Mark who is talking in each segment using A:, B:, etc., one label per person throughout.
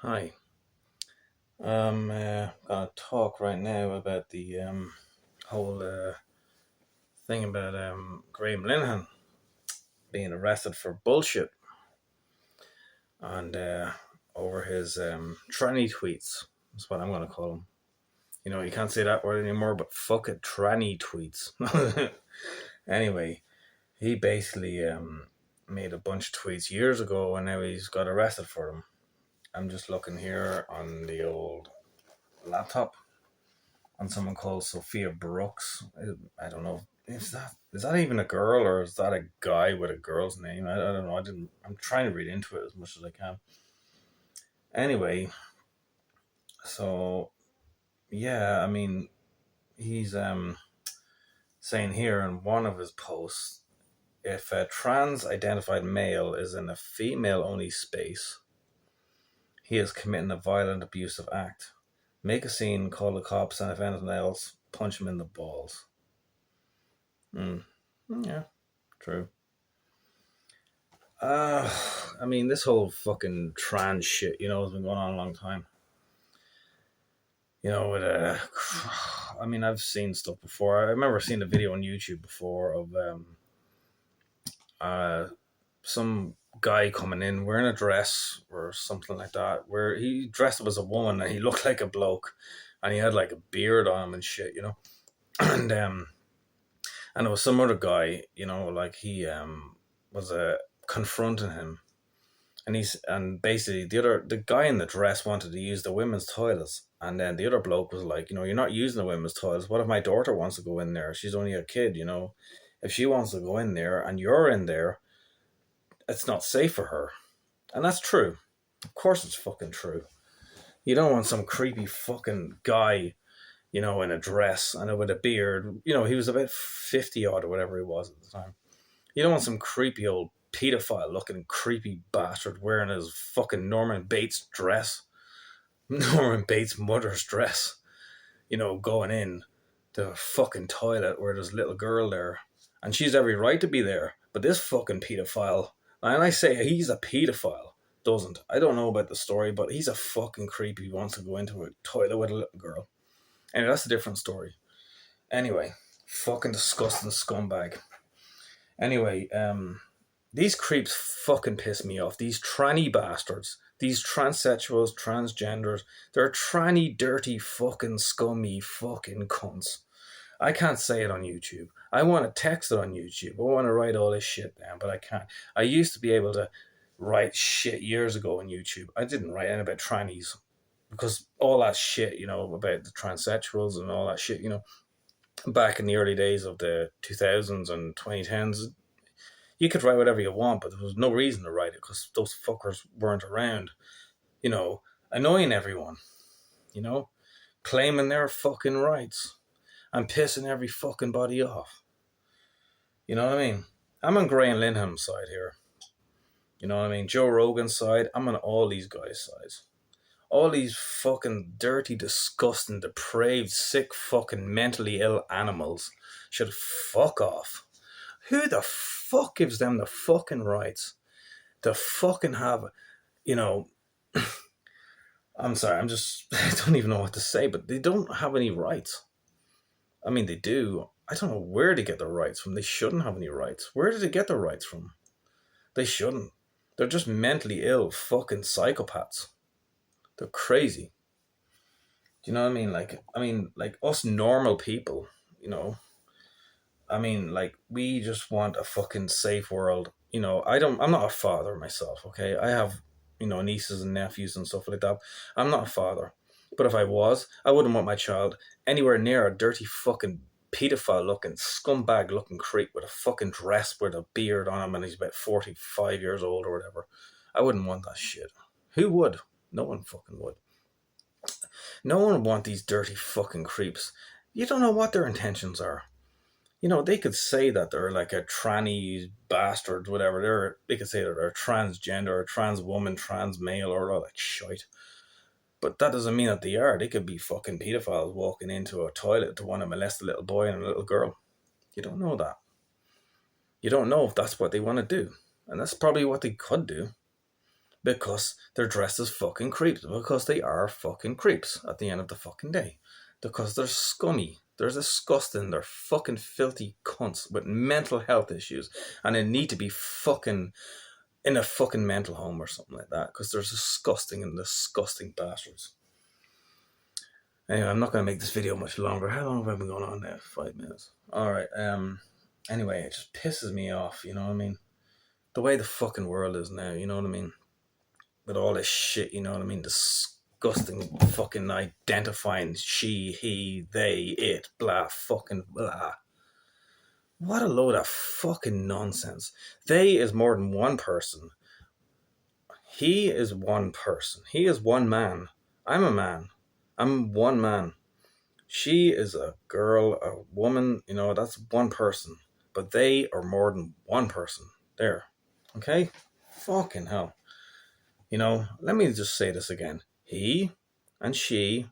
A: Hi. I'm gonna talk right now about the whole thing about Graham Linehan being arrested for bullshit and over his tranny tweets. That's what I'm gonna call them. You can't say that word anymore, but fuck it, tranny tweets. Anyway, he basically made a bunch of tweets years ago, and now he's got arrested for them. I'm just looking here on the old laptop on someone called Sophia Brooks. I don't know. Is that even a girl, or is that a guy with a girl's name? I don't know. I'm trying to read into it as much as I can. Anyway, so yeah, I mean, he's saying here in one of his posts, if a trans identified male is in a female only space, he is committing a violent abusive act. Make a scene, call the cops, and if anything else, punch him in the balls. Yeah, true. Uh, I mean, this whole fucking trans shit, has been going on a long time. With I mean, I've seen stuff before. I remember seeing a video on YouTube before of uh, some guy coming in wearing a dress or something like that, where he dressed up as a woman and he looked like a bloke, and he had like a beard on him and shit. And there was some other guy, like he was confronting him. And basically the guy in the dress wanted to use the women's toilets, and then the other bloke was like, you're not using the women's toilets. What if my daughter wants to go in there? She's only a kid. If she wants to go in there and you're in there, it's not safe for her. And that's true. Of course it's fucking true. You don't want some creepy fucking guy, in a dress and with a beard. He was about 50 odd or whatever he was at the time. You don't want some creepy old pedophile looking creepy bastard wearing his fucking Norman Bates dress. Norman Bates' mother's dress. Going in the fucking toilet where there's a little girl there. And she's every right to be there. But this fucking pedophile, and I say he's a pedophile, doesn't. I don't know about the story, but he's a fucking creep. He wants to go into a toilet with a little girl. And that's a different story. Anyway, fucking disgusting scumbag. Anyway, these creeps fucking piss me off. These tranny bastards. These transsexuals, transgenders. They're tranny, dirty, fucking scummy fucking cunts. I can't say it on YouTube. I want to text it on YouTube. I want to write all this shit down, but I can't. I used to be able to write shit years ago on YouTube. I didn't write anything about trannies because all that shit, about the transsexuals and all that shit, back in the early days of the 2000s and 2010s, you could write whatever you want, but there was no reason to write it because those fuckers weren't around, annoying everyone, claiming their fucking rights and pissing every fucking body off. You know what I mean? I'm on Gray and Linham's side here. You know what I mean? Joe Rogan's side. I'm on all these guys' sides. All these fucking dirty, disgusting, depraved, sick, fucking mentally ill animals should fuck off. Who the fuck gives them the fucking rights to fucking have, I'm sorry, I don't even know what to say, but they don't have any rights. I mean, they do. I don't know where they get the rights from. They shouldn't have any rights. Where did they get the rights from? They shouldn't. They're just mentally ill fucking psychopaths. They're crazy. Do you know what I mean? Like us normal people, we just want a fucking safe world. I'm not a father myself, okay? I have, nieces and nephews and stuff like that. I'm not a father. But if I was, I wouldn't want my child anywhere near a dirty fucking pedophile looking, scumbag looking creep with a fucking dress with a beard on him and he's about 45 years old or whatever. I wouldn't want that shit. Who would? No one fucking would. No one would want these dirty fucking creeps. You don't know what their intentions are. They could say that they're like a tranny bastard, whatever. They could say that they're transgender, or trans woman, trans male, or all that shit. But that doesn't mean that they are. They could be fucking pedophiles walking into a toilet to want to molest a little boy and a little girl. You don't know that. You don't know if that's what they want to do. And that's probably what they could do. because they're dressed as fucking creeps, because they are fucking creeps at the end of the fucking day, because they're scummy, they're disgusting, they're fucking filthy cunts with mental health issues, and they need to be fucking in a fucking mental home or something like that, because they're disgusting and disgusting bastards. Anyway, I'm not going to make this video much longer. How long have I been going on now? 5 minutes. Alright, anyway, it just pisses me off, you know what I mean? The way the fucking world is now, you know what I mean? With all this shit, you know what I mean? Disgusting fucking identifying she, he, they, it, blah, fucking blah. What a load of fucking nonsense. They is more than one person. He is one person. He is one man. I'm a man. I'm one man. She is a girl, a woman, you know, that's one person. But they are more than one person. There. Okay? Fucking hell. You know, let me just say this again. He and she.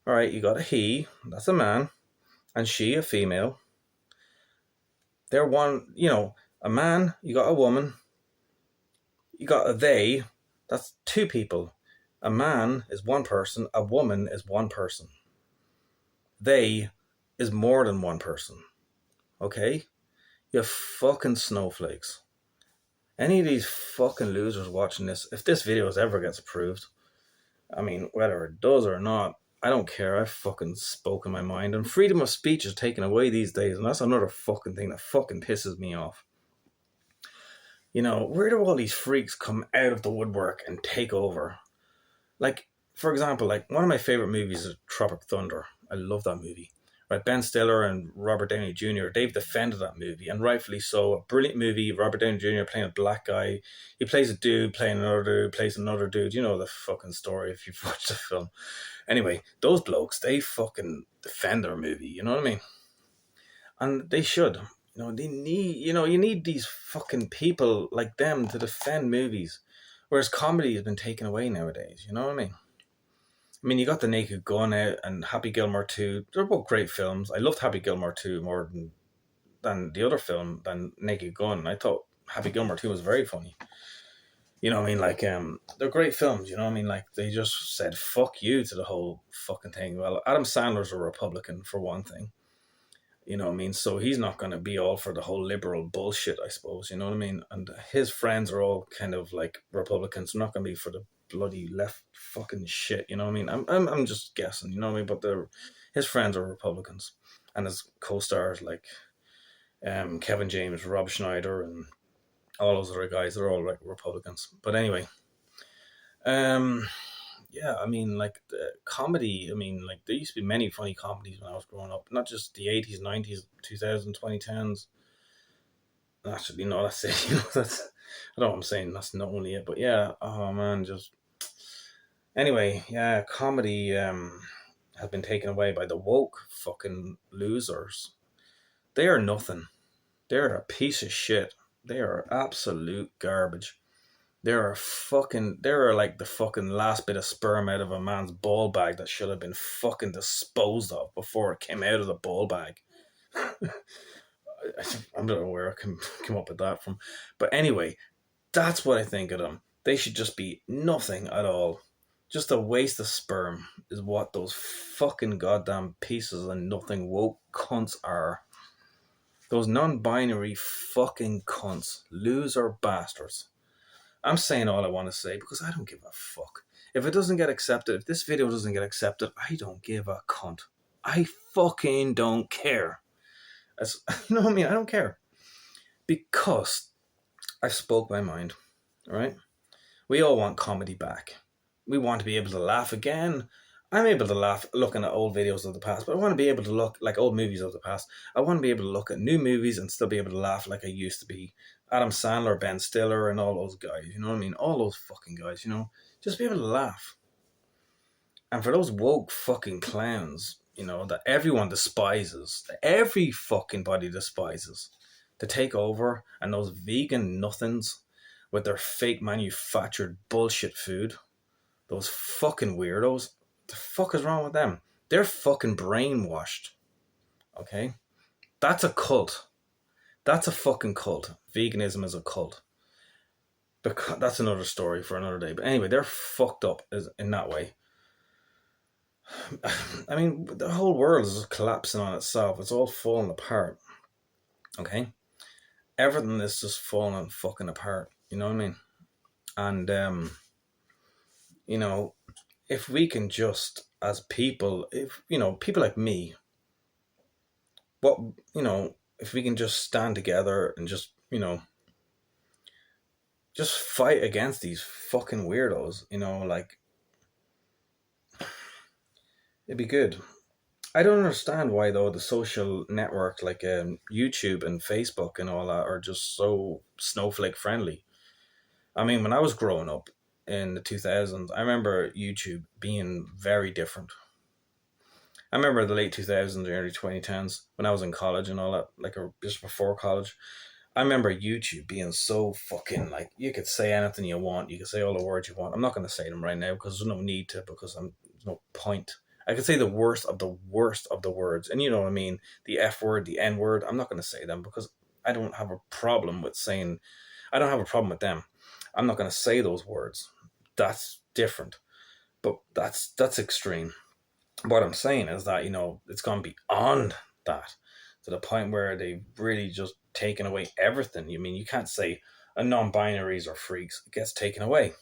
A: Alright, you got a he, that's a man. And she, a female. They're one, you know, a man, you got a woman. You got a they, that's two people. A man is one person, a woman is one person. They is more than one person. Okay? You fucking snowflakes. Any of these fucking losers watching this, if this video ever gets approved, I mean, whether it does or not, I don't care. I fucking spoke in my mind. And freedom of speech is taken away these days, and that's another fucking thing that fucking pisses me off. You know, where do all these freaks come out of the woodwork and take over? Like, for example, like one of my favorite movies is Tropic Thunder. I love that movie. Right, Ben Stiller and Robert Downey Jr., they've defended that movie, and rightfully so. A brilliant movie. Robert Downey Jr. playing a black guy. He plays a dude, playing another dude, plays another dude. You know the fucking story if you've watched the film. Anyway, those blokes, they fucking defend their movie, you know what I mean? And they should. You know, they need, you know, you need these fucking people like them to defend movies. Whereas comedy has been taken away nowadays, you know what I mean? I mean, you got The Naked Gun out and Happy Gilmore 2. They're both great films. I loved Happy Gilmore 2 more than the other film, than Naked Gun. I thought Happy Gilmore 2 was very funny. You know what I mean? Like, they're great films, you know what I mean? Like, they just said, fuck you to the whole fucking thing. Well, Adam Sandler's a Republican, for one thing. You know what I mean? So he's not going to be all for the whole liberal bullshit, I suppose. You know what I mean? And his friends are all kind of like Republicans. They're not going to be for the bloody left fucking shit. You know what I mean? I'm just guessing. You know what I mean? But his friends are Republicans, and his co-stars like Kevin James, Rob Schneider, and all those other guys. They're all like Republicans. But anyway, yeah, I mean, like, the comedy, I mean, like, there used to be many funny comedies when I was growing up. Not just the 80s, 90s, 2000s, 2010s. Actually, no, that's it. You know, that's, I know what I'm saying. That's not only it. But yeah, oh man, just... Anyway, yeah, comedy has been taken away by the woke fucking losers. They are nothing. They're a piece of shit. They are absolute garbage. They're like the fucking last bit of sperm out of a man's ball bag that should have been fucking disposed of before it came out of the ball bag. I don't know where I come up with that from. But anyway, that's what I think of them. They should just be nothing at all. Just a waste of sperm is what those fucking goddamn pieces of nothing woke cunts are. Those non-binary fucking cunts. Loser bastards. I'm saying all I want to say because I don't give a fuck. If it doesn't get accepted, if this video doesn't get accepted, I don't give a cunt. I fucking don't care. You know what I mean? I don't care. Because I spoke my mind, right? We all want comedy back. We want to be able to laugh again. I'm able to laugh looking at old videos of the past, but I want to be able to look like old movies of the past. I want to be able to look at new movies and still be able to laugh like I used to be. Adam Sandler, Ben Stiller, and all those guys, you know what I mean? All those fucking guys, you know? Just be able to laugh. And for those woke fucking clowns, you know, that everyone despises, that every fucking body despises, to take over, and those vegan nothings with their fake manufactured bullshit food, those fucking weirdos, the fuck is wrong with them? They're fucking brainwashed. Okay? That's a cult. That's a fucking cult. Veganism is a cult. because that's another story for another day. But anyway, they're fucked up in that way. I mean, the whole world is just collapsing on itself. It's all falling apart. Okay, everything is just falling fucking apart. You know what I mean? And you know, if we can just as people, if people like me, what if we can just stand together and just just fight against these fucking weirdos, like it'd be good. I don't understand why though the social network like YouTube and Facebook and all that are just so snowflake friendly. I mean, when I was growing up in the 2000s, I remember YouTube being very different. I remember the late 2000s, early 2010s when I was in college and all that, like just before college. I remember YouTube being so fucking like you could say anything you want, you could say all the words you want. I'm not going to say them right now because there's no need to, because there's no point. I could say the worst of the words, and you know what I mean, the F word, the N word. I'm not going to say them because I don't have a problem with saying. I don't have a problem with them. I'm not going to say those words. That's different, but that's extreme. What I'm saying is that it's gone beyond that to the point where they've really just taken away everything. You mean you can't say a non-binaries or freaks? It gets taken away.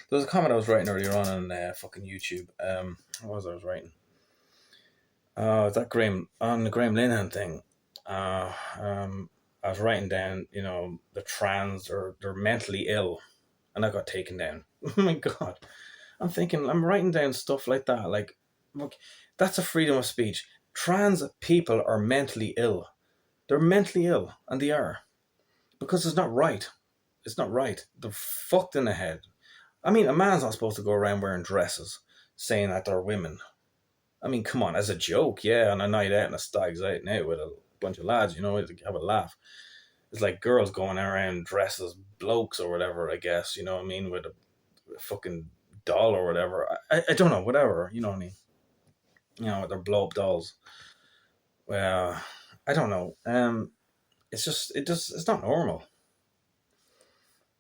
A: There was a comment I was writing earlier on fucking YouTube. What was I was writing? That Graham on the Graham Linehan thing. I was writing down, the trans or they're mentally ill, and I got taken down. Oh my god! I'm thinking, I'm writing down stuff like that. Like, look, that's a freedom of speech. Trans people are mentally ill. They're mentally ill, and they are. Because it's not right. It's not right. They're fucked in the head. I mean, a man's not supposed to go around wearing dresses saying that they're women. I mean, come on, as a joke, yeah, on a night out and a stag's out now with a bunch of lads, to have a laugh. It's like girls going around dressed as blokes or whatever, I guess, you know what I mean, with a fucking doll or whatever. I don't know, whatever, you know what I mean. They're blow up dolls. Well, I don't know. It's not normal.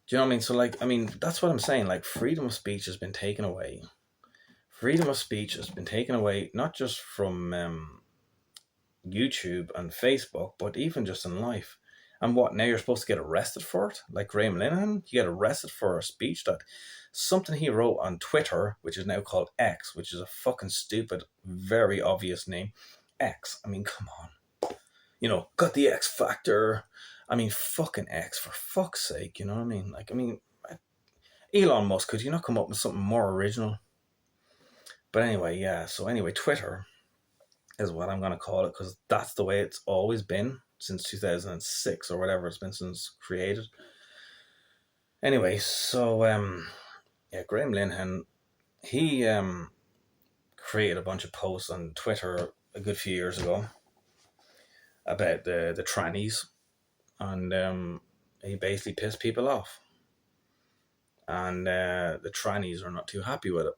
A: Do you know what I mean? So like, I mean, that's what I'm saying. Like, freedom of speech has been taken away. Freedom of speech has been taken away, not just from YouTube and Facebook, but even just in life. And what, now you're supposed to get arrested for it? Like Graham Linehan? You get arrested for a speech that something he wrote on Twitter, which is now called X, which is a fucking stupid, very obvious name. X. I mean, come on. Got the X factor. I mean, fucking X, for fuck's sake, you know what I mean? Like, I mean, Elon Musk, could you not come up with something more original? But anyway, yeah, so anyway, Twitter is what I'm going to call it because that's the way it's always been since 2006 or whatever it's been since created. Anyway, so yeah, Graham Linehan, he created a bunch of posts on Twitter a good few years ago about the trannies, and he basically pissed people off, and the trannies are not too happy with it,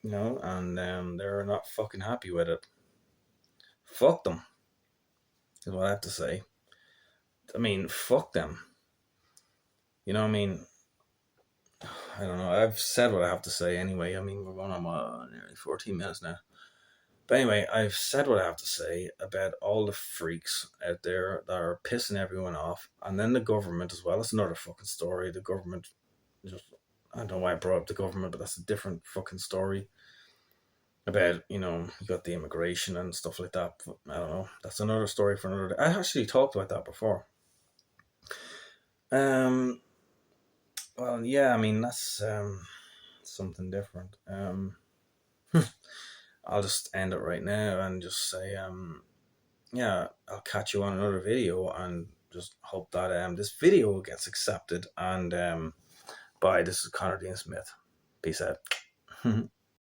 A: and they're not fucking happy with it. Fuck them, is what I have to say. I mean, fuck them. You know what I mean? I don't know. I've said what I have to say anyway. I mean, we're going on nearly 14 minutes now. But anyway, I've said what I have to say about all the freaks out there that are pissing everyone off. And then the government as well. It's another fucking story. The government just, I don't know why I brought up the government, but that's a different fucking story. About, you got the immigration and stuff like that. But I don't know. That's another story for another day. I actually talked about that before. Well, yeah, I mean, that's something different. I'll just end it right now and just say, yeah, I'll catch you on another video and just hope that this video gets accepted. And bye, this is Connor Dean Smith. Peace out.